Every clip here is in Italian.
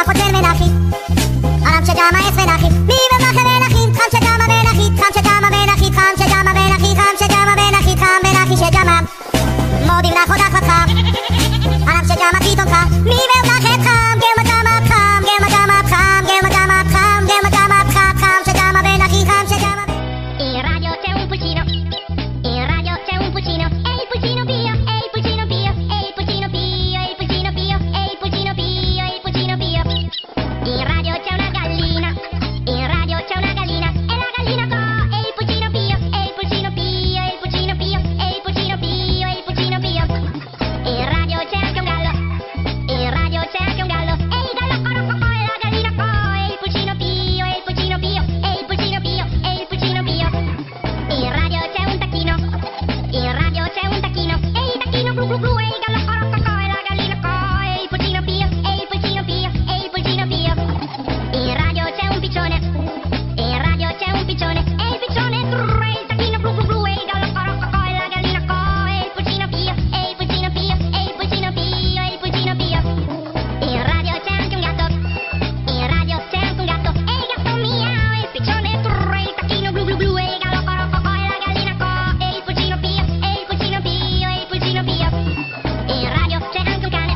חוצן מנחית ערם שג'מה אס מנחית מי במחר מנחית חם שג'מה מנחית חם שג'מה מנחית חם שג'מה מנחית חם שג'מה מנחית חם מנחית שג'מה מודים נחודך חם ערם שג'מה פתאום חם מי במחר חם גרמה ג'מה חם גרמה ג'מה חם גרמה ג'מה חם גרמה ג'מה חם חם שג'מה מנחית חם שג'מה in radio c'è un pulcino in radio c'è un pulcino e il pulcino pio e il pulcino pio e il pulcino pio e il pulcino pio e il pulcino pio e il pulcino pio in radio c'è una gallina in radio c'è una gallina e la gallina co e il pulcino pio e il pulcino pio e il pulcino pio e il pulcino pio e il pulcino pio in radio c'è anche un gallo in radio c'è anche un gallo e il gallo co e la gallina co e il pulcino pio e il pulcino pio e il pulcino pio e il pulcino pio in radio c'è un tacchino in radio c'è un tacchino e il tacchino blu blu blu e il gallo co e la gallina co e il pulcino pio e il pulcino pio e il pulcino pio in radio c'è un piccione in radio c'è un piccione e il piccione trrr, e il tacchino blu blu blu e il gallo co e la gallina co e il pulcino pio e il pulcino pio e il pulcino pio e il pulcino pio in radio c'è anche un gatto in radio c'è anche un gatto e il gatto miau e il piccione trrr, e il tacchino blu blu blu e il gallo co e la gallina co e il pulcino pio e il pulcino pio e il pulcino pio in radio c'è anche un cane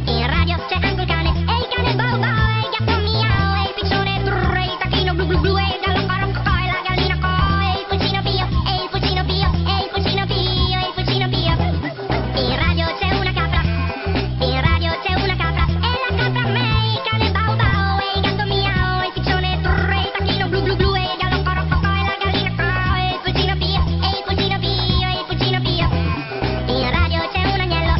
in radio c'è anche un cane e il cane bau bau e il gatto miau e il piccione trrr, e il tacchino blu blu blu e il gallo co e la gallina co e il pulcino pio e il pulcino pio e il pulcino pio e il pulcino pio in radio c'è una capra in radio c'è una capra e la capra me il cane bau bau e il gatto miau e il piccione trrr, e il tacchino blu blu blu e il gallo co e la gallina co e il pulcino pio e il pulcino pio e il pulcino pio in radio c'è un agnello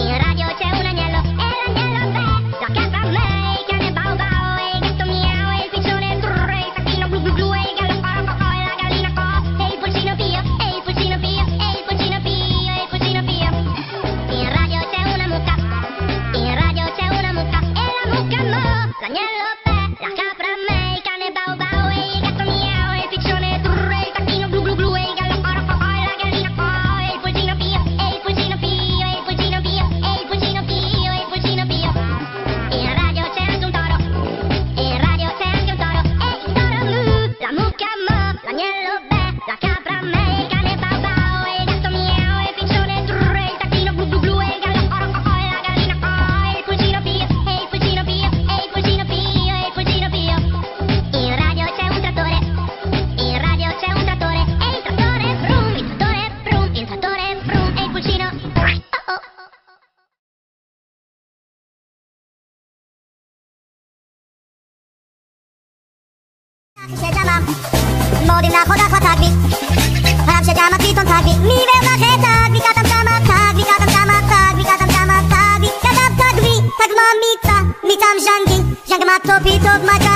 in radio c'è un agnello e l'agnello me la capra me il cane bau bau e il gatto miau e il piccione trrr, e il tacchino blu blu blu e il gallo co e la gallina co e il pulcino pio e il pulcino pio e il pulcino pio e il pulcino pio in radio c'è una mucca in radio c'è una mucca e la mucca mo l'agnello me la capra me il cane bau bau e il gatto miau e il piccione trrr, e il tacchino blu blu blu e il gallo co e la gallina co e il pulcino pio e il pulcino pio e il pulcino pio e il pulcino pio e il pulcino pio in radio c'è anche un toro in radio c'è anche un toro e il toro mu la mucca mo l'agnello be la capra me il cane bau bau e il gatto miau e il piccione trrr, e il tacchino blu blu blu e il gallo co e la gallina co e il pulcino pio e il pulcino pio e il pulcino pio e il pulcino pio in radio c'è un trattore in radio c'è un trattore e il trattore brum il trattore brum il trattore brum e il pulcino oh oh שג'מה מודים נחודך תגבי ערם שג'מה פתאום תגבי מי במחר תגבי כתם ג'מה תגבי כתם ג'מה תגבי כתם ג'מה תגבי כתם תגבי תגמה מיצה מיצם ז'נגי ז'נג מטו פיתוק מג'ה